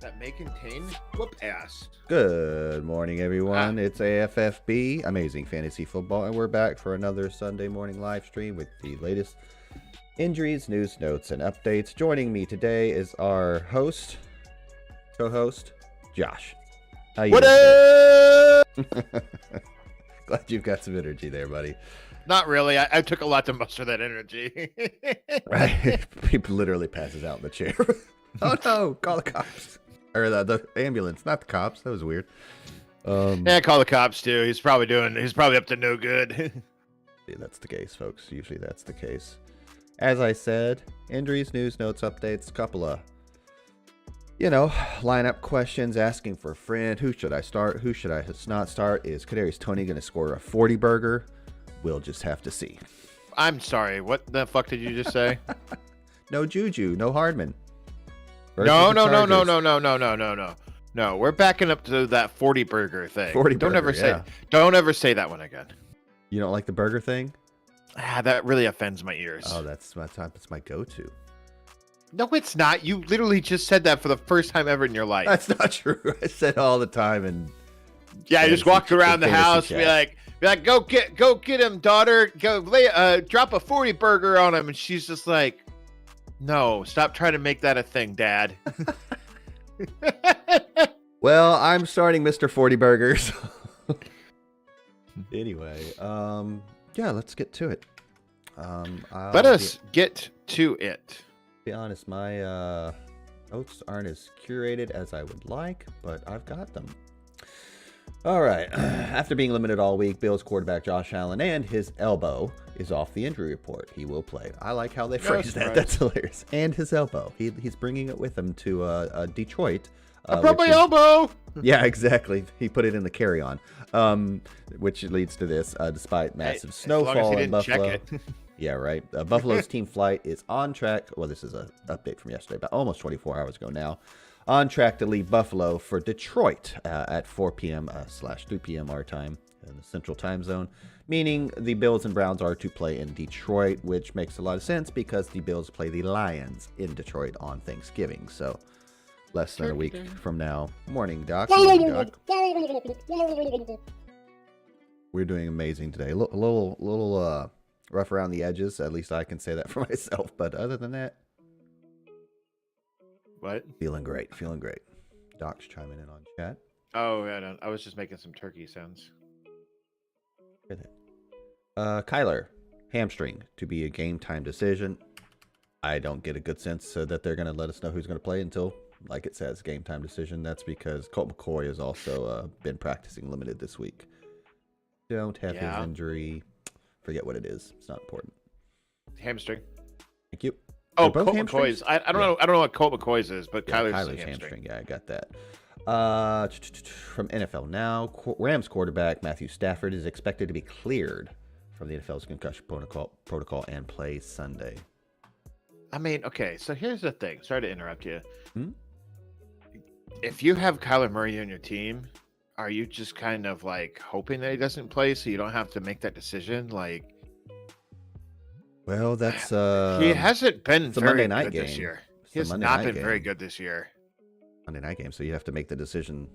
That may contain whoop ass. Good morning, everyone. It's AFFB, Amazing Fantasy Football, and we're back for another Sunday morning live stream with the latest injuries, news, notes, and updates. Joining me today is our co-host, Josh. How you doing? Glad you've got some energy there, buddy. Not really. I took a lot to muster that energy. Right? People literally passes out in the chair. Oh no! Call the cops. Or the ambulance, not the cops. That was weird. Yeah, call the cops too. He's probably up to no good. Yeah, that's the case, folks. Usually that's the case. As I said, injuries, news, notes, updates, a couple of, lineup questions, asking for a friend. Who should I start? Who should I not start? Is Kadarius Toney going to score a 40 burger? We'll just have to see. I'm sorry. What the fuck did you just say? No Juju, no Hardman. No. We're backing up to that 40 burger thing. 40 don't burger, don't ever say that one again. You don't like the burger thing? That really offends my ears. Oh, that's my go-to. No, it's not. You literally just said that for the first time ever in your life. That's not true. I said all the time, and yeah, I just walked around the house, be like, go get him, daughter. Go drop a 40 burger on him, and she's just like, no, stop trying to make that a thing, Dad. Well, I'm starting Mr. 40 Burgers. Anyway, yeah, let's get to it. Let us get to it. To be honest, my notes aren't as curated as I would like, but I've got them. All right. After being limited all week, Bills quarterback Josh Allen and his elbow is off the injury report. He will play. I like how they phrased that. Right. That's hilarious. And his elbow. He's bringing it with him to Detroit. I broke my elbow. Yeah, exactly. He put it in the carry-on, which leads to this. Despite massive snowfall in Buffalo. Yeah, right. Buffalo's team flight is on track. Well, this is an update from yesterday, about almost 24 hours ago now. On track to leave Buffalo for Detroit at 4 p.m. / 3 p.m. our time in the Central Time Zone, meaning the Bills and Browns are to play in Detroit, which makes a lot of sense because the Bills play the Lions in Detroit on Thanksgiving. So less than a week from now. Morning, Doc. Morning, Doc. We're doing amazing today. A little rough around the edges. At least I can say that for myself. But other than that, what? Feeling great. Doc's chiming in on chat. Oh, yeah, I was just making some turkey sounds. Good. Kyler, hamstring to be a game time decision. I don't get a good sense that they're going to let us know who's going to play until like it says, game time decision. That's because Colt McCoy has also been practicing limited this week. Don't have his injury. Forget what it is. It's not important. Hamstring. Thank you. Oh, Colt McCoy's. I don't know. I don't know what Colt McCoy's is, but Kyler's hamstring. Yeah, I got that. From NFL Now, Rams quarterback Matthew Stafford is expected to be cleared from the NFL's concussion protocol and play Sunday. I mean, okay, so here's the thing. Sorry to interrupt you. If you have Kyler Murray on your team, are you just kind of like hoping that he doesn't play so you don't have to make that decision? Like, well, that's he hasn't been very good game. This year. He has not been very good this year. Monday night game, so you have to make the decision.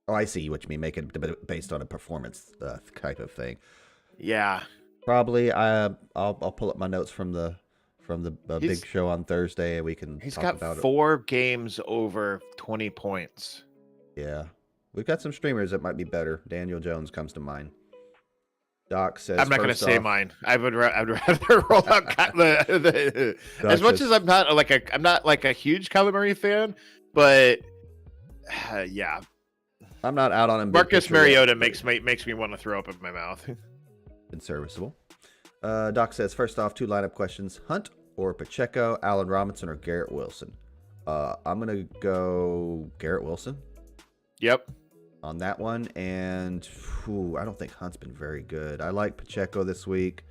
Oh, I see what you mean. Make it based on a performance type of thing. Yeah, probably. I'll pull up my notes from the big show on Thursday, and we can. He's talk got about 4 games over 20 points. Yeah, we've got some streamers that might be better. Daniel Jones comes to mind. Doc says, I'm not going to say mine. I'd rather roll out as much as I'm not like a huge Kyler Murray fan. But yeah, I'm not out on him. Marcus Mariota makes me want to throw up in my mouth. Been serviceable. Doc says, first off, 2 lineup questions: Hunt or Pacheco, Allen Robinson or Garrett Wilson. I'm gonna go Garrett Wilson. Yep. On that one, and I don't think Hunt's been very good. I like Pacheco this week.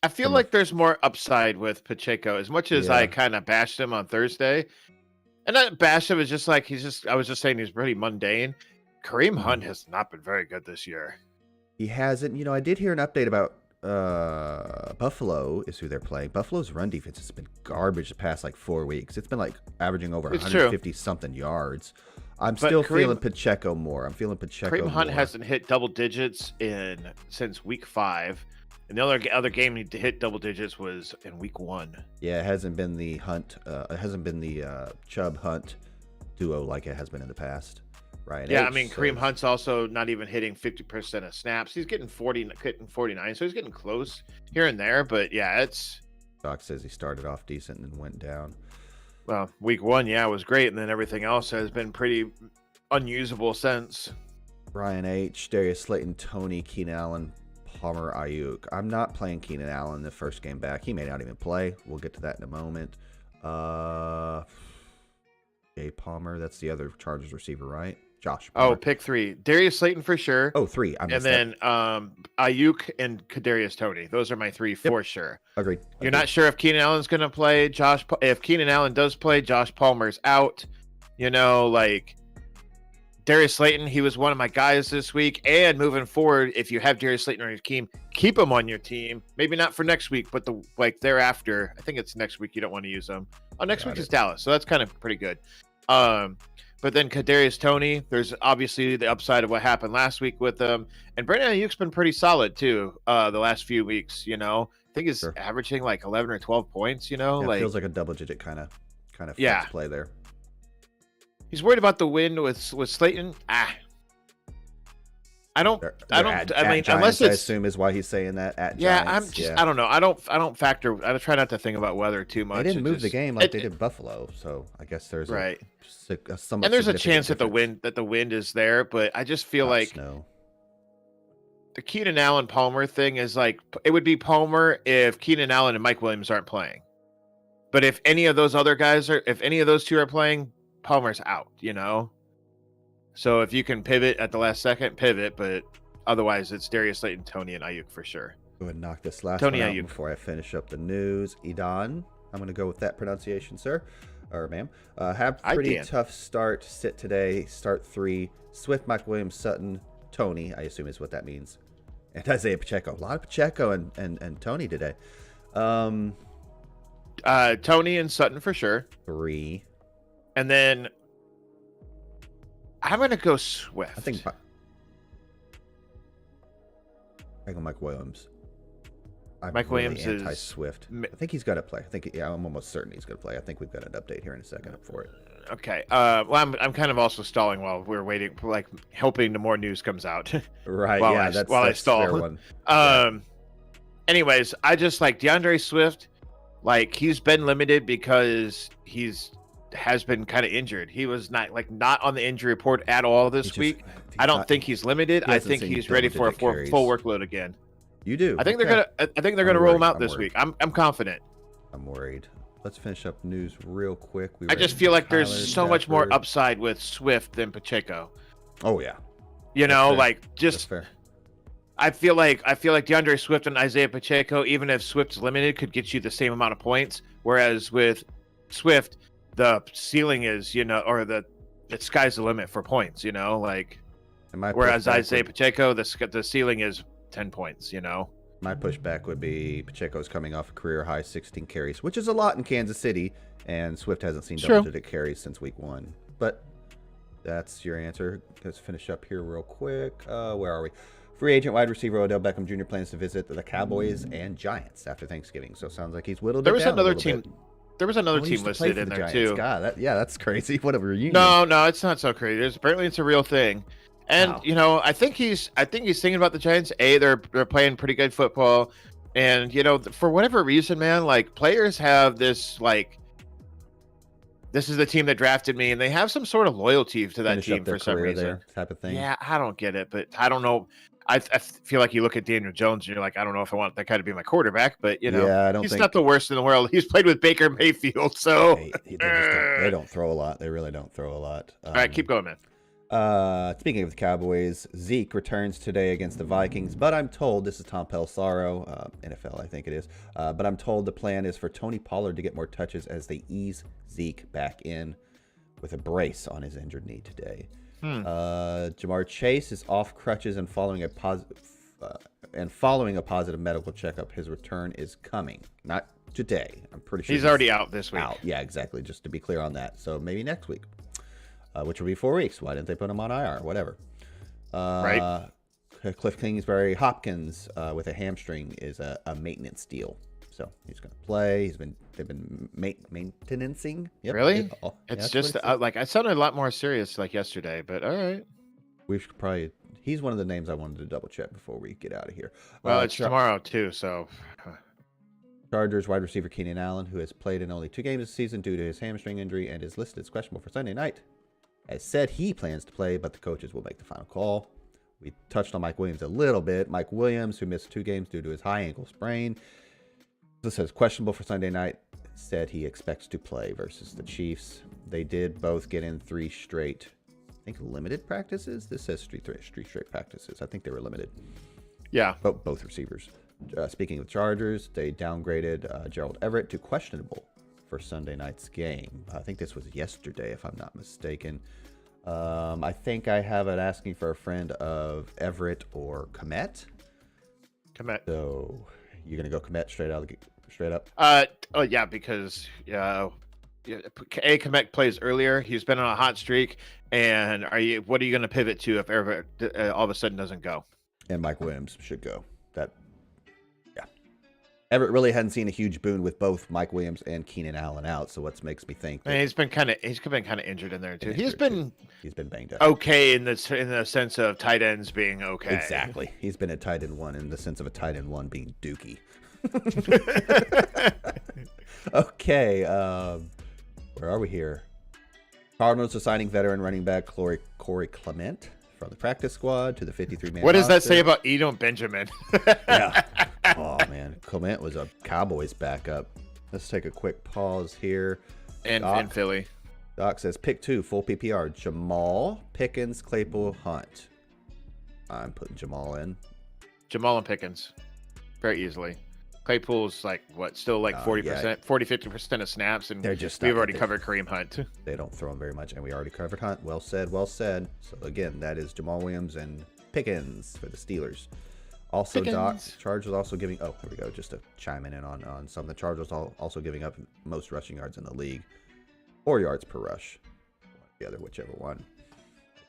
I feel like there's more upside with Pacheco. As much as I kind of bashed him on Thursday. And that bash him is just like I was just saying he's pretty mundane. Kareem Hunt has not been very good this year. He hasn't. You know, I did hear an update about Buffalo is who they're playing. Buffalo's run defense has been garbage the past like 4 weeks. It's been like averaging over 150 something yards. I'm still feeling Pacheco more. I'm feeling Pacheco Kareem Hunt more. hasn't hit double digits since week 5. And the other game he hit double digits was in week 1. Yeah, it hasn't been the Hunt. It hasn't been the Chubb Hunt duo like it has been in the past. Right. Yeah, I mean, Kareem Hunt's also not even hitting 50% of snaps. He's getting 49, so he's getting close here and there. But yeah, it's. Doc says he started off decent and then went down. Well, week 1, yeah, was great, and then everything else has been pretty unusable since. Brian H, Darius Slayton, Tony, Keenan Allen, Palmer, Ayuk. I'm not playing Keenan Allen the first game back. He may not even play. We'll get to that in a moment. Jay Palmer, that's the other Chargers receiver, right? Josh Palmer. Oh, pick 3. Darius Slayton for sure. Oh, 3. And then Ayuk and Kadarius Toney. Those are my 3 for sure. Agreed. You're not sure if Keenan Allen's going to play. If Keenan Allen does play, Josh Palmer's out. You know, like Darius Slayton, he was one of my guys this week. And moving forward, if you have Darius Slayton on your team, keep him on your team. Maybe not for next week, but thereafter. I think it's next week. You don't want to use them. Oh, next week is Dallas, so that's kind of pretty good. But then Kadarius Toney, there's obviously the upside of what happened last week with them. And Brandon Ayuk's been pretty solid too the last few weeks, you know. I think he's averaging like 11 or 12 points, you know. It feels like a double-digit kind of flex play there. He's worried about the win with Slayton. I mean, unless it's, I assume is why he's saying that at Giants. I don't know. I don't factor. I try not to think about weather too much. They didn't move the game like they did Buffalo, so I guess there's right. And there's a chance that the wind is there, but I just feel like snow. The Keenan Allen Palmer thing is like it would be Palmer if Keenan Allen and Mike Williams aren't playing. But if any of those other guys if any of those two are playing, Palmer's out. You know. So if you can pivot at the last second, pivot. But otherwise, it's Darius Slayton, Tony, and Ayuk for sure. Go ahead and knock this last one out before I finish up the news. Idan, I'm going to go with that pronunciation, sir. Or ma'am. Have pretty tough start. Sit today. Start 3. Swift, Mike Williams, Sutton, Tony. I assume is what that means. And Isaiah Pacheco. A lot of Pacheco and Tony today. Tony and Sutton for sure. 3. And then I'm going to go Swift. I think I go Mike Williams. Mike Williams is anti-Swift. I think he's got to play. I'm almost certain he's going to play. I think we've got an update here in a second for it. Okay. Well, I'm kind of also stalling while we're waiting, like hoping the more news comes out. Right. That's I stall. Fair one. Anyways, I just like DeAndre Swift. Like he's been limited because he's has been kind of injured. He was not on the injury report at all this week. I don't think he's limited. I think he's ready for a full workload again. You do? I think they're gonna roll him out this week. I'm confident. I'm worried. Let's finish up news real quick. I just feel like there's so much more upside with Swift than Pacheco. Oh yeah. You know, like just. I feel like DeAndre Swift and Isaiah Pacheco, even if Swift's limited, could get you the same amount of points. Whereas with Swift, the ceiling is, or the sky's the limit for points, like. Whereas Isaiah Pacheco, the ceiling is 10 points, My pushback would be Pacheco's coming off a career high 16 carries, which is a lot in Kansas City, and Swift hasn't seen double-digit carries since week 1. But that's your answer. Let's finish up here real quick. Where are we? Free agent wide receiver Odell Beckham Jr. plans to visit the Cowboys and Giants after Thanksgiving. So it sounds like he's whittled it down another team. There was another team listed in there too. God, that's crazy. What a reunion. No, it's not so crazy. Apparently it's a real thing. And I think he's thinking about the Giants. They're playing pretty good football, and for whatever reason, man, like players have this this is the team that drafted me, and they have some sort of loyalty to that team for some reason. Type of thing. Yeah, I don't get it, but I don't know. I feel like you look at Daniel Jones and you're like, I don't know if I want that guy to be my quarterback, but he's not the worst in the world. He's played with Baker Mayfield, so they don't throw a lot. They really don't throw a lot. All right, keep going, man. Speaking of the Cowboys, Zeke returns today against the Vikings, but I'm told, this is Tom Pelissero, NFL I think it is, but I'm told the plan is for Tony Pollard to get more touches as they ease Zeke back in with a brace on his injured knee today. Jamar Chase is off crutches and following a positive medical checkup. His return is coming, not today. I'm pretty sure he's already out this week. Yeah, exactly. Just to be clear on that. So maybe next week. Which will be 4 weeks. Why didn't they put him on IR? Whatever. Right. Cliff Kingsbury Hopkins with a hamstring is a maintenance deal, so he's going to play. They've been maintaining. Yep. Really? It's just I sounded a lot more serious like yesterday, but all right. We should probably. He's one of the names I wanted to double check before we get out of here. Well, it's tomorrow too, so. Chargers wide receiver Keenan Allen, who has played in only 2 games this season due to his hamstring injury and is listed as questionable for Sunday night, has said he plans to play, but the coaches will make the final call. We touched on Mike Williams a little bit. Mike Williams, who missed 2 games due to his high ankle sprain, this says questionable for Sunday night, said he expects to play versus the Chiefs. They did both get in 3 straight, I think, limited practices. This says 3 straight practices. I think they were limited. Yeah. Both receivers. Speaking of Chargers, they downgraded Gerald Everett to questionable for Sunday night's game. I think this was yesterday, if I'm not mistaken. I think I have it asking for a friend of Everett or Komet. Komet. So you're gonna go Komet straight up? Yeah, because Komet plays earlier. He's been on a hot streak, and what are you gonna pivot to if Everett all of a sudden doesn't go? And Mike Williams should go. Everett really hadn't seen a huge boon with both Mike Williams and Keenan Allen out, so what makes me think he's been kind of injured in there too. He's been banged up. Okay in the sense of tight ends being okay. Exactly. He's been a tight end 1 in the sense of a tight end 1 being Dookie. Okay, where are we here? Cardinals are signing veteran running back Corey Clement from the practice squad to the 53-man What does that say about Eno Benjamin? Yeah. Oh, man. Clement was a Cowboys backup. Let's take a quick pause here. And Philly. Doc says, pick 2, full PPR. Jamal, Pickens, Claypool, Hunt. I'm putting Jamal in. Jamal and Pickens. Very easily. Claypool's still 40%, 40-50% of snaps, and we've already covered Kareem Hunt. They don't throw him very much, and we already covered Hunt. Well said. So, again, that is Jamal Williams and Pickens for the Steelers. Also, Doc, Chargers also giving... Oh, here we go. Just to chime in on some. The Chargers also giving up most rushing yards in the league. 4 yards per rush. The other, whichever one.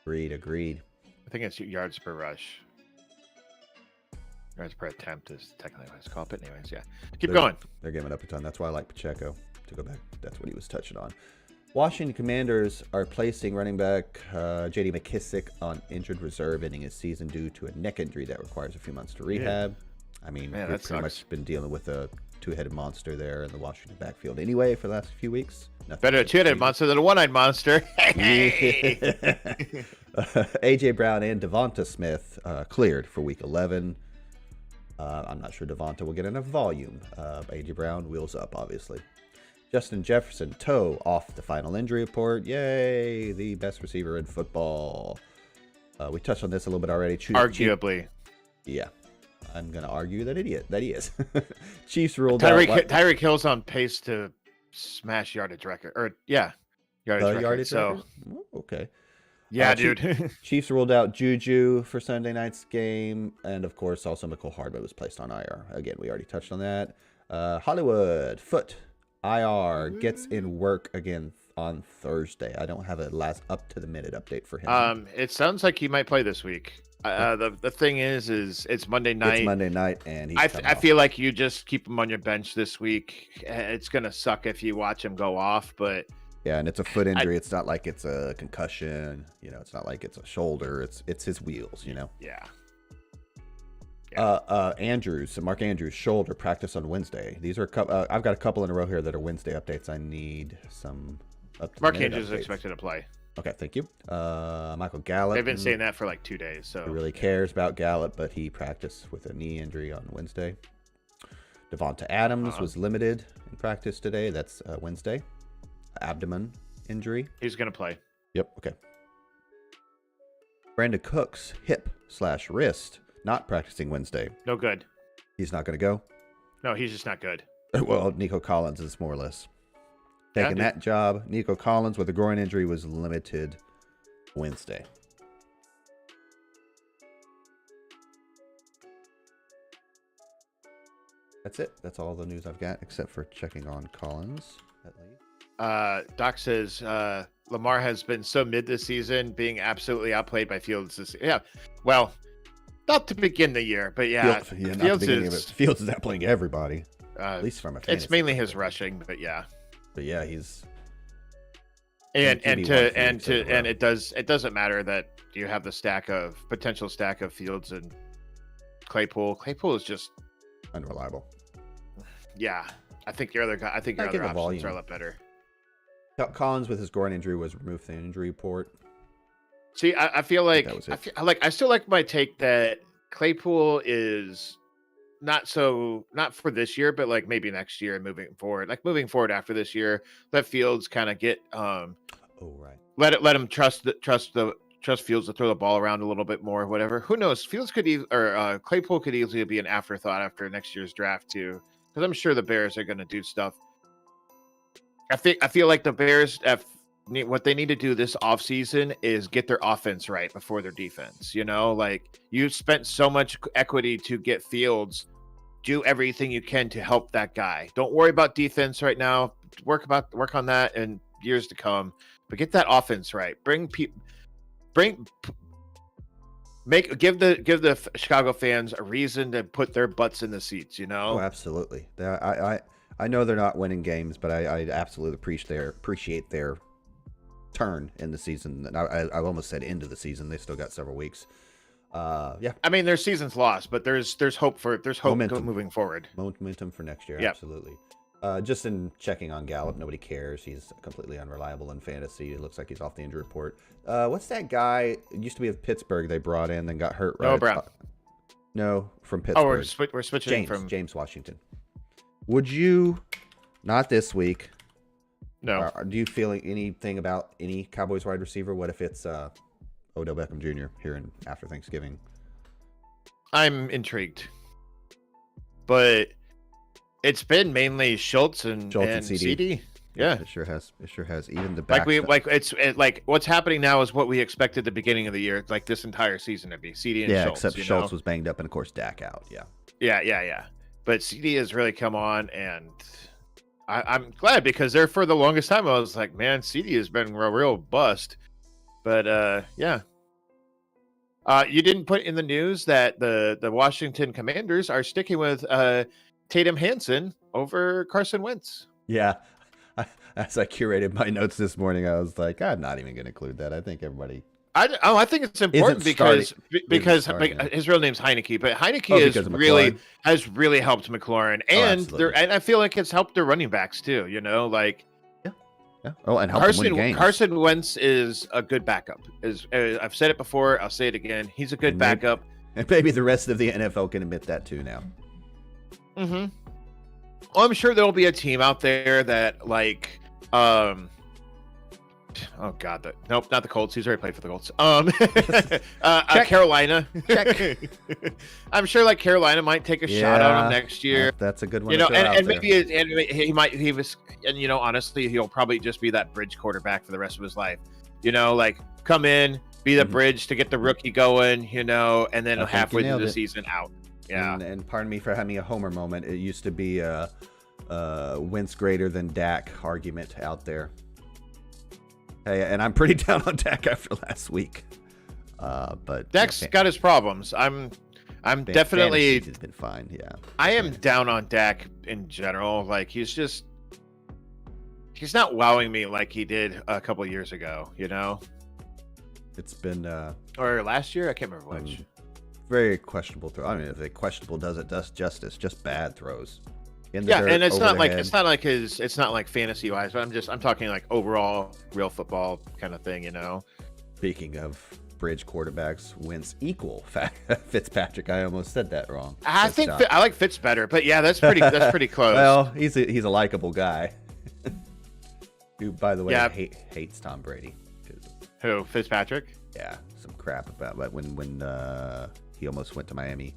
Agreed. I think it's yards per rush. Yards per attempt is technically what it's called. But anyways, yeah. Keep going. They're giving up a ton. That's why I like Pacheco. To go back, that's what he was touching on. Washington Commanders are placing running back J.D. McKissick on injured reserve, ending his season due to a neck injury that requires a few months to rehab. I mean, we've pretty much been dealing with a two-headed monster there in the Washington backfield anyway for the last few weeks. Better a two-headed monster than a one-eyed monster. Hey! AJ Brown and Devonta Smith cleared for week 11. I'm not sure Devonta will get enough volume. AJ Brown wheels up, obviously. Justin Jefferson, toe off the final injury report. Yay, the best receiver in football. We touched on this a little bit already. Arguably. Yeah. I'm going to argue that he is. Chiefs ruled out. Tyreek Hill's on pace to smash yardage record. Yardage record. So, okay. Yeah, dude. Chiefs ruled out Juju for Sunday night's game. And, of course, also McCole Hardman was placed on IR. Again, we already touched on that. Hollywood, foot. IR gets in work again on Thursday. I don't have a last up-to-the-minute update for him. It sounds like he might play this week. The thing is it's Monday night. It's Monday night, and I feel like you just keep him on your bench this week. It's gonna suck if you watch him go off, but yeah, and it's a foot injury. It's not like it's a concussion. It's not like it's a shoulder. It's his wheels. Yeah. Mark Andrews shoulder practice on Wednesday. These are I've got a couple in a row here that are Wednesday updates. I need some Mark Andrews is expected to play. Okay, thank you. Michael Gallup. They've been saying that for like 2 days. So he really cares about Gallup, but he practiced with a knee injury on Wednesday. Devonta Adams was limited in practice today. That's Wednesday. Abdomen injury. He's gonna play. Yep. Okay. Brandon Cooks hip/wrist. Not practicing Wednesday. No good. He's not going to go? No, he's just not good. Well, Nico Collins is more or less taking that job. Nico Collins with a groin injury was limited Wednesday. That's it. That's all the news I've got, except for checking on Collins, at least. Doc says Lamar has been so mid this season, being absolutely outplayed by Fields this year. Yeah, well... Not to begin the year, but yeah, Fields is outplaying everybody. At least from a fantasy it's mainly his rushing, but yeah. But yeah, he's and it doesn't matter that you have the potential stack of Fields and Claypool. Claypool is just unreliable. Yeah, I think your other options are a lot better. Collins with his groin injury was removed from the injury report. See, I feel like I still like my take that Claypool is not for this year, but like maybe next year and moving forward. Like moving forward after this year, let Fields kind of get let him trust Fields to throw the ball around a little bit more, whatever. Who knows? Fields Claypool could easily be an afterthought after next year's draft too, because I'm sure the Bears are going to do stuff. I feel like the Bears what they need to do this offseason is get their offense right before their defense. Like you spent so much equity to get Fields. Do everything you can to help that guy. Don't worry about defense right now. Work on that in years to come. But get that offense right. Give the Chicago fans a reason to put their butts in the seats. Oh, absolutely. I know they're not winning games, but I absolutely appreciate their turn in the season. I almost said into the season. They still got several weeks. Yeah. I mean, their season's lost, but there's hope moving forward. Momentum for next year. Yep. Absolutely. Just in checking on Gallup, nobody cares. He's completely unreliable in fantasy. It looks like he's off the injury report. What's that guy? It used to be with Pittsburgh. They brought in, then got hurt. Right? Noah Brown. No, from Pittsburgh. Oh, we're switching from James Washington. Would you? Not this week. No. Do you feel anything about any Cowboys wide receiver? What if it's Odell Beckham Jr. here after Thanksgiving? I'm intrigued, but it's been mainly Schultz and CD. Yeah, it sure has. Even the back. Like what's happening now is what we expected at the beginning of the year. Like this entire season to be CD and Schultz. Except Schultz was banged up, and of course Dak out. Yeah. But CD has really come on, and I'm glad because there for the longest time I was like, man, CD has been a real bust. But yeah. You didn't put in the news that the Washington Commanders are sticking with Tatum Hansen over Carson Wentz. Yeah. As I curated my notes this morning, I was like, I'm not even going to include that. I think everybody. I think it's important because his real name's Heineke, but Heineke has really helped McLaurin, and I feel like it's helped their running backs too. You know, like and Carson Wentz is a good backup. I've said it before, I'll say it again. He's a good backup, and maybe the rest of the NFL can admit that too now. Mm-hmm. Well, I'm sure there'll be a team out there that like. Oh God! Nope, not the Colts. He's already played for the Colts. Carolina. Check. I'm sure like Carolina might take a shot on him next year. That's a good one. You know, and maybe honestly, he'll probably just be that bridge quarterback for the rest of his life. You know, like come in, be the bridge to get the rookie going. You know, and then halfway through the season out. Yeah. And pardon me for having a homer moment. It used to be a Wentz greater than Dak argument out there. Hey, and I'm pretty down on Dak after last week. But Dak's got his problems. I'm definitely. He's been fine. Yeah. I am down on Dak in general. Like he's not wowing me like he did a couple of years ago. You know. It's been or last year. I can't remember which. Very questionable throw. I mean, if the questionable does it justice, just bad throws. And it's not like fantasy wise, but I'm talking like overall real football kind of thing, you know. Speaking of bridge quarterbacks, Wentz equal Fitzpatrick. I almost said that wrong. I like Fitz better, but yeah, that's pretty close. Well, he's a likable guy. Who, by the way, hates Tom Brady. Who, Fitzpatrick? Yeah, some crap about when he almost went to Miami.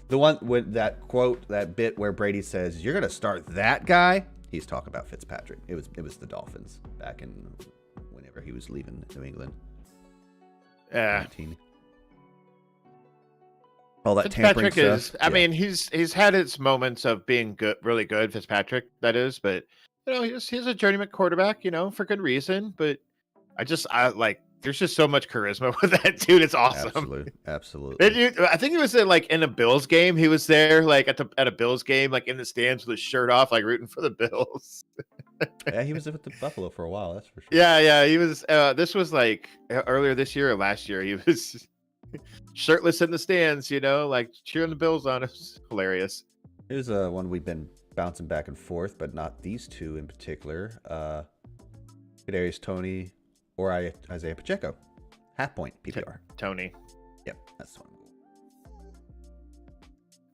The one with that quote, that bit where Brady says, "You're going to start that guy." He's talking about Fitzpatrick. It was the Dolphins back in whenever he was leaving New England. Yeah. All that Fitzpatrick tampering is. stuff. I mean, he's had his moments of being good, really good. Fitzpatrick, that is, but you know, he's a journeyman quarterback. You know, for good reason. But I like. There's just so much charisma with that dude. It's awesome. Absolutely. I think he was in a Bills game. He was there like at a Bills game, like in the stands with his shirt off, like rooting for the Bills. Yeah, he was with the Buffalo for a while. That's for sure. Yeah. He was. This was like earlier this year or last year. He was shirtless in the stands, you know, like cheering the Bills on. It was hilarious. Here's one we've been bouncing back and forth, but not these two in particular. Kadarius Toney. Or Isaiah Pacheco. Half point PPR. Tony. Yep, that's the one.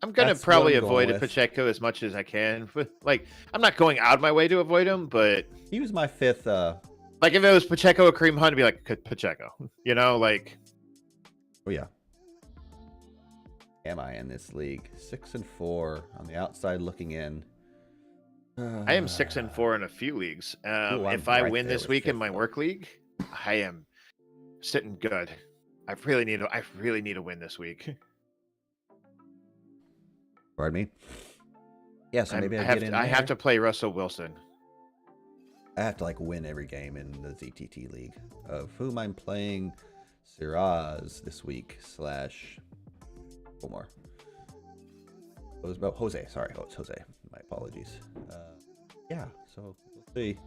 I'm going to probably avoid Pacheco as much as I can. Like, I'm not going out of my way to avoid him, but... He was my fifth... Like, if it was Pacheco or Kareem Hunt, I'd be like, Pacheco. You know, like... Oh, yeah. Am I in this league? 6-4 on the outside looking in. I am 6-4 in a few leagues. If I win this week in my work league... I am sitting good. I really need to win this week. Pardon me? Yeah, so maybe I have to play Russell Wilson. I have to like win every game in the ZTT league. Of whom I'm playing Siraz this week / Omar. Jose. Sorry, it's Jose. My apologies. Yeah, so we'll see.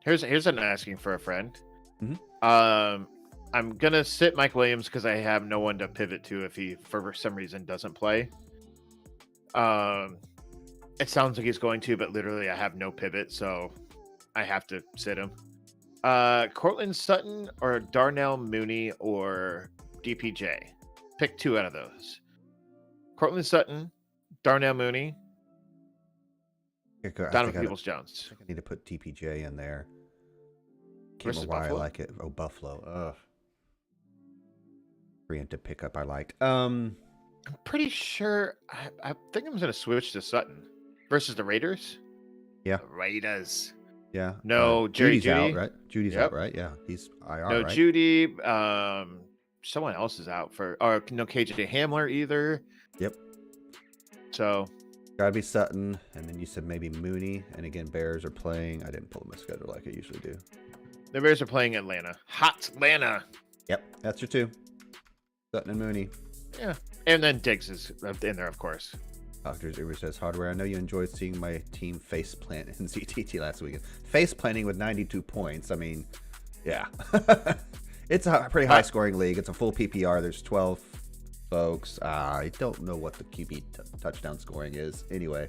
Here's an asking for a friend. Mm-hmm. I'm gonna sit Mike Williams because I have no one to pivot to if he for some reason doesn't play. It sounds like he's going to, but literally I have no pivot, so I have to sit him. Cortland Sutton or Darnell Mooney or DPJ. Pick two out of those. Cortland Sutton, Darnell Mooney, Donovan Peoples-Jones. I think I need to put DPJ in there. Versus why Buffalo? I like it. Oh, Buffalo. Ugh. Preemptive pickup I liked. I'm pretty sure. I think I'm going to switch to Sutton versus the Raiders. Yeah. The Raiders. Yeah. No, Judy out, right? Judy's out, right? Yeah. He's IR, no, right? Judy. Someone else is out or no KJ Hamler either. Yep. So. Gotta be Sutton, and then you said maybe Mooney, and again Bears are playing. I didn't pull my schedule like I usually do. The Bears are playing Atlanta. Hot Atlanta. Yep, that's your two. Sutton and Mooney. Yeah, and then Diggs is in there, of course. Dr. Uber says, Hardware, I know you enjoyed seeing my team face plant in ZTT last weekend. Face planting with 92 points. I mean, Yeah. It's a pretty high scoring league. It's a full PPR. There's 12 folks. I don't know what the QB touchdown scoring is. Anyway,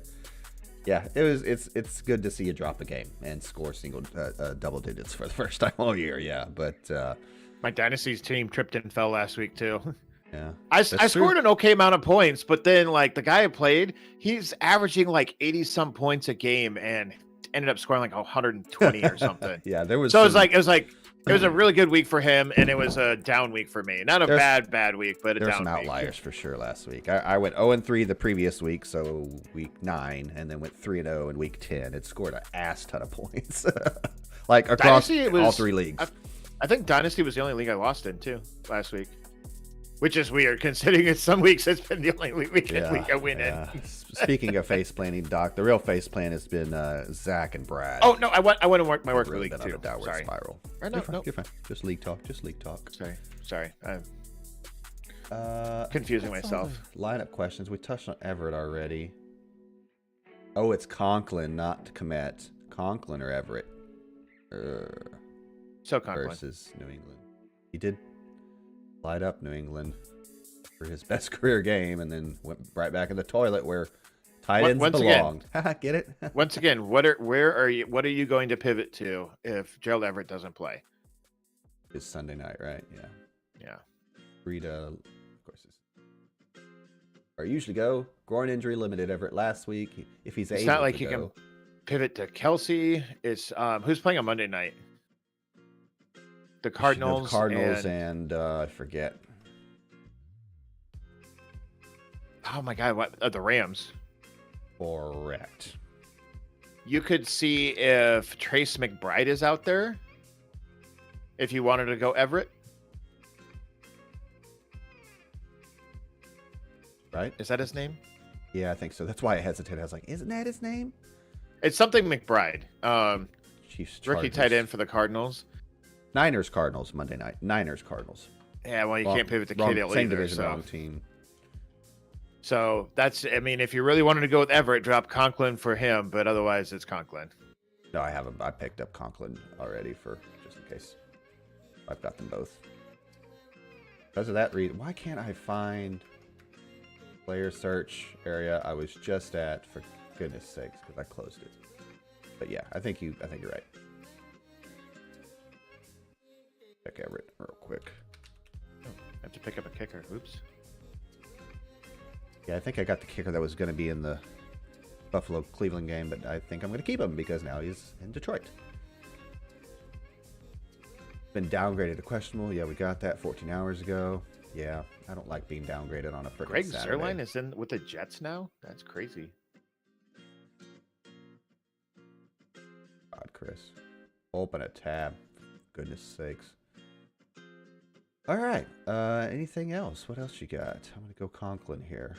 yeah, it's good to see you drop a game and score double digits for the first time all year. Yeah, but my Dynasty's team tripped and fell last week too. Yeah, I scored an okay amount of points, but then like the guy I played, he's averaging like 80 some points a game and ended up scoring like 120 or something. Yeah, there was. So it was a really good week for him, and it was a down week for me. Not a bad week, but a down week. There's some outliers for sure last week. I went 0-3 the previous week, so week 9, and then went 3-0 in week 10. It scored an ass ton of points, like across all 3 leagues. I think Dynasty was the only league I lost in too last week, which is weird considering it's some weeks it's been the only week I win in. Speaking of face planning, Doc, the real face plan has been Zach and Brad. Oh no, I went to work my work really league too. On a downward spiral. You're fine. Just league talk. Sorry. I'm confusing myself. Lineup questions. We touched on Everett already. Oh, it's Conklin, not Komet. Conklin or Everett? So Conklin versus New England. He did light up New England for his best career game, and then went right back in the toilet where tight ends belonged. Get it? Once again, what are you going to pivot to if Gerald Everett doesn't play? It's Sunday night, right? Yeah. Rita, of course. Or usually go groin injury limited. Everett last week. If he's able, it's not like you can pivot to Kelsey. It's who's playing on Monday night? The Cardinals. And I forget. Oh my God! What the Rams? Correct. You could see if Trace McBride is out there. If you wanted to go Everett, right? Is that his name? Yeah, I think so. That's why I hesitated. I was like, "Isn't that his name?" It's something McBride. Chiefs, rookie tight end for the Cardinals. Niners, Cardinals Monday night. Niners, Cardinals. Yeah, well, you can't pivot to KDL same either. Division, wrong team. So that's, I mean, if you really wanted to go with Everett, drop Conklin for him, but otherwise it's Conklin. No, I haven't. I picked up Conklin already for just in case. I've got them both. Because of that reason, why can't I find player search area I was just at, for goodness sakes, because I closed it. But yeah, I think you're right. Check Everett real quick. Oh, I have to pick up a kicker. Oops. Yeah, I think I got the kicker that was going to be in the Buffalo-Cleveland game, but I think I'm going to keep him because now he's in Detroit. Been downgraded to questionable. Yeah, we got that 14 hours ago. Yeah, I don't like being downgraded on a freaking Greg Saturday. Zuerlein is in with the Jets now? That's crazy. God, Chris. Open a tab. Goodness sakes. All right. Anything else? What else you got? I'm going to go Conklin here.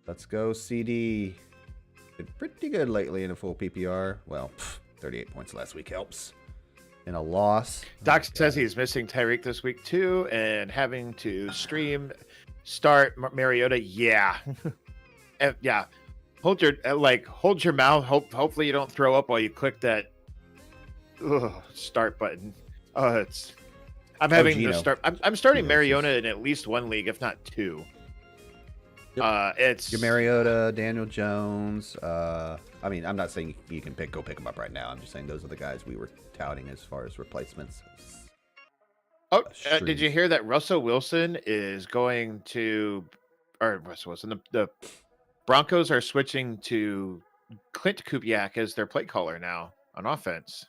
Let's go CD. Been pretty good lately in a full PPR. Well, 38 points last week helps. In a loss. Doc says he's missing Tyreek this week too, and having to start Mariota. Yeah. Yeah. Hold your mouth. Hopefully you don't throw up while you click that start button. I'm starting Mariota in at least one league, if not two. Yep. It's your Mariota, Daniel Jones. I mean, I'm not saying you can go pick them up right now. I'm just saying those are the guys we were touting as far as replacements. Oh, did you hear that Russell Wilson is going to, or Russell Wilson, the Broncos are switching to Clint Kubiak as their play caller now on offense.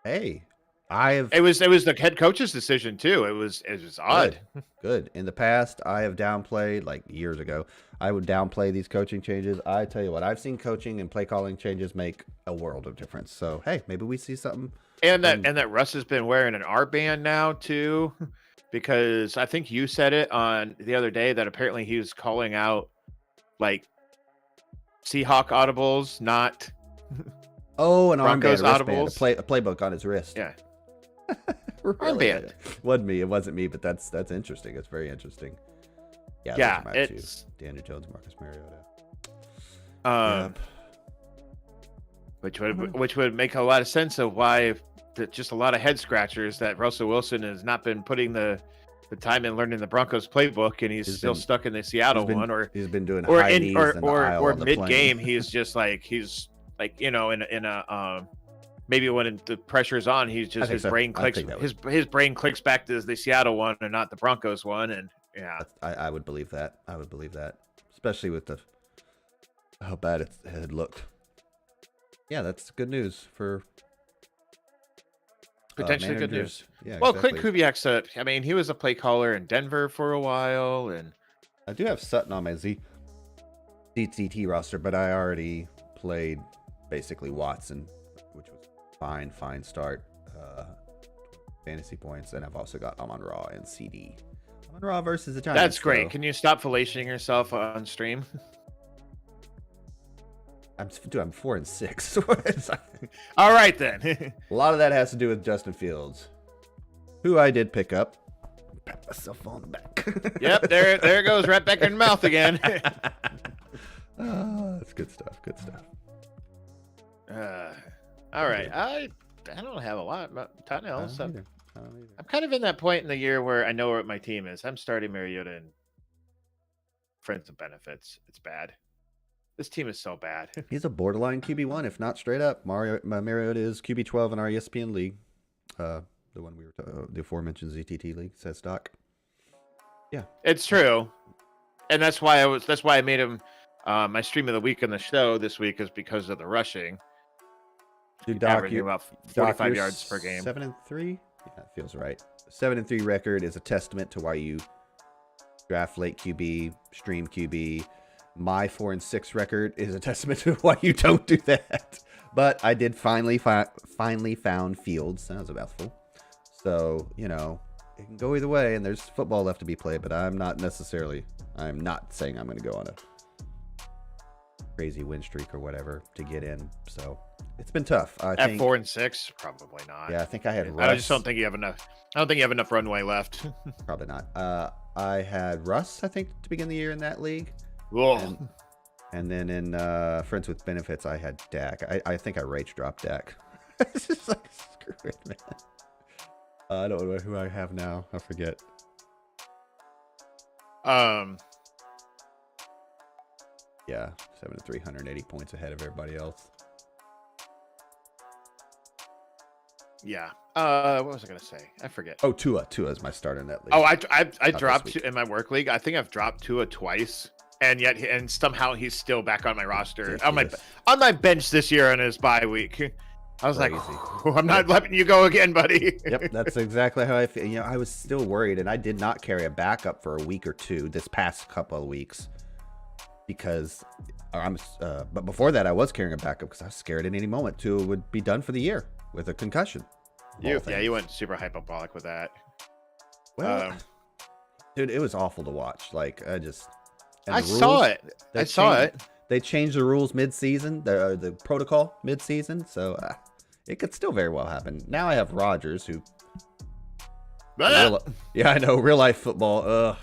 Hey, it was the head coach's decision too. It was odd. Good. In the past, I have downplayed, like years ago, I would downplay these coaching changes. I tell you what, I've seen coaching and play calling changes make a world of difference. So hey, maybe we see something. And that Russ has been wearing an R-band now too, because I think you said it on the other day that apparently he was calling out like Seahawk audibles, not an Broncos audibles, a playbook on his wrist. Yeah. Really? Armband. It wasn't me, but that's interesting. It's very interesting. Yeah, it's Daniel Jones, Marcus Mariota. Yep. which would make a lot of sense of why just a lot of head scratchers that Russell Wilson has not been putting the time in learning the Broncos playbook, and he's still stuck in the Seattle one, or he's been doing or high in knees or in the aisle or on the mid game plane. he's like in a maybe when the pressure's on, he's just his brain clicks his brain clicks back to the Seattle one and not the Broncos one, and yeah, I would believe that. I would believe that, especially with how bad it had looked. Yeah, that's good news for potentially good news. Yeah, well, exactly. Clint Kubiak's I mean, he was a play caller in Denver for a while, and I do have Sutton on my ZTT roster, but I already played basically Watson, which was fine start, fantasy points, and I've also got Amon-Ra and CD. Amon-Ra versus the Giants. That's great. So. Can you stop fellating yourself on stream? I'm 4-6. All right then. A lot of that has to do with Justin Fields, who I did pick up. Pat myself on the back. Yep, there it goes, right back in your mouth again. That's good stuff. Good stuff. All right, I don't have a lot, but ton else. I'm kind of in that point in the year where I know what my team is. I'm starting Mariota and friends of benefits. It's bad. This team is so bad. He's a borderline QB1, if not straight up. Mariota is QB12 in our ESPN league. The one we were the aforementioned ZTT league, says Doc. Yeah, it's true, and that's why I made him my stream of the week on the show this week, is because of the rushing. Dude, Doc, you're about 45 yards per game. 7-3. Yeah, that feels right. 7-3 record is a testament to why you draft late QB, stream QB. My 4-6 record is a testament to why you don't do that. But I did finally found Fields. That was a mouthful. So, it can go either way, and there's football left to be played, but I'm not saying I'm going to go on a crazy win streak or whatever to get in. So it's been tough. I think 4-6, probably not. Yeah, I think I had Russ. I just don't think you have enough. I don't think you have enough runway left. Probably not. I had Russ, I think, to begin the year in that league. And then in Friends with Benefits, I had Dak. I think I rage dropped Dak. It's just like, screw it, man. I don't know who I have now. I forget. Yeah, 7-380 points ahead of everybody else. Yeah. What was I gonna say? I forget. Oh, Tua is my starter in that league. Oh, I dropped in my work league. I think I've dropped Tua twice, and somehow he's still back on my roster, on my bench this year on his bye week. I was crazy. Like, I'm not letting you go again, buddy. Yep, that's exactly how I feel. I was still worried, and I did not carry a backup for a week or two this past couple of weeks because but before that I was carrying a backup because I was scared at any moment Tua would be done for the year with a concussion. You went super hyperbolic with that. Well, dude, it was awful to watch. Like I saw it. They changed the rules mid-season, the protocol mid-season, so it could still very well happen. Now I have Rodgers, who, real life football.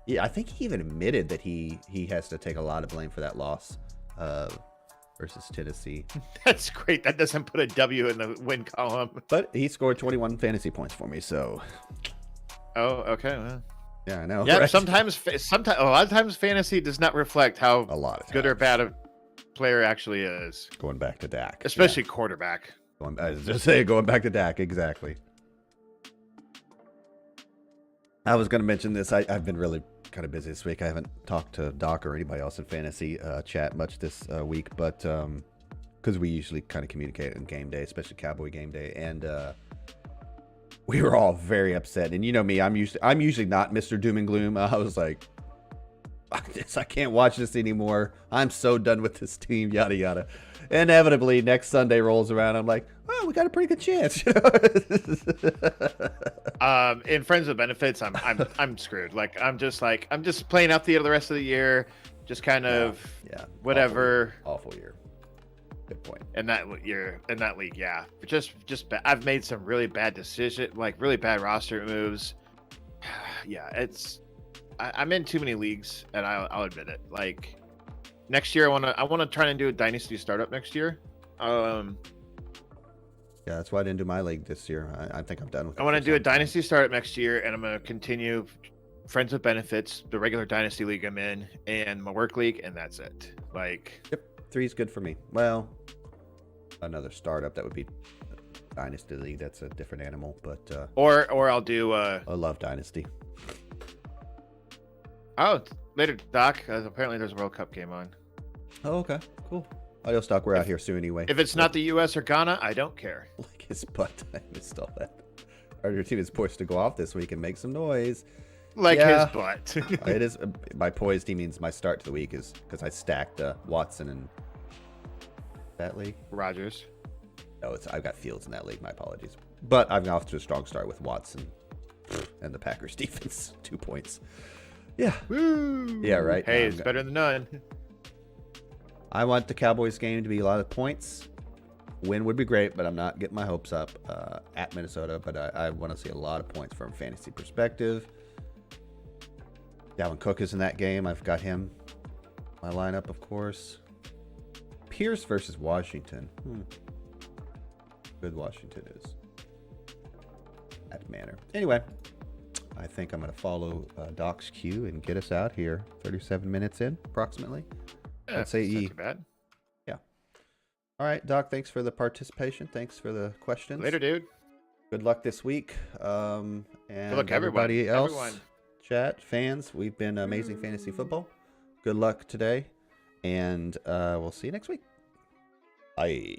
Yeah, I think he even admitted that he has to take a lot of blame for that loss versus Tennessee. That's great. That doesn't put a W in the win column. But he scored 21 fantasy points for me, so. Oh, okay. Well. Yeah, I know. Yeah, right? sometimes a lot of times fantasy does not reflect how good or bad a player actually is. Going back to Dak, especially quarterback. I was just saying, going back to Dak, exactly. I was going to mention this. I've been really kind of busy this week. I haven't talked to Doc or anybody else in fantasy chat much this week, but because we usually kind of communicate on game day, especially Cowboy game day, and we were all very upset. And you know me, I'm usually not Mr. Doom and Gloom. I was like, fuck this, I can't watch this anymore. I'm so done with this team, yada yada. Inevitably, next Sunday rolls around. I'm like, oh, we got a pretty good chance. In Friends with Benefits, I'm screwed. Like I'm just playing out the rest of the year, just kind of whatever. Awful year. Good point. In that league, yeah. But just I've made some really bad decisions, like really bad roster moves. Yeah, I'm in too many leagues, and I'll admit it. Like next year, I want to try and do a dynasty startup next year. Yeah, that's why I didn't do my league this year. I think I'm done with it. I want to do a dynasty startup next year, and I'm going to continue Friends with Benefits, the regular dynasty league I'm in, and my work league, and that's it. Like, yep, 3 is good for me. Well, another startup that would be dynasty league. That's a different animal, but or I'll do. I love dynasty. Oh, later, Doc. Apparently, there's a World Cup game on. Oh, okay, cool. Adios, Doc. We're out here soon anyway. If it's not the U.S. or Ghana, I don't care. Like his butt. I missed all that. Our team is poised to go off this week and make some noise. Like his butt. It is. By poised, he means my start to the week is because I stacked Watson and that league. Rodgers. No, I've got Fields in that league. My apologies. But I've gone off to a strong start with Watson and the Packers defense. 2 points. Yeah. Woo. Yeah, right. Hey, it's better than none. I want the Cowboys game to be a lot of points. Win would be great, but I'm not getting my hopes up at Minnesota. But I want to see a lot of points from a fantasy perspective. Dalvin Cook is in that game. I've got him. My lineup, of course. Pierce versus Washington. Good Washington is. That manner. Anyway, I think I'm going to follow Doc's cue and get us out here. 37 minutes in, approximately. Yeah, I'd say not too bad. Yeah. All right, Doc, thanks for the participation. Thanks for the questions. Later, dude. Good luck this week. And Good luck, everybody else, everyone. Chat, fans, we've been Amazing Fantasy Football. Good luck today, and we'll see you next week. Bye.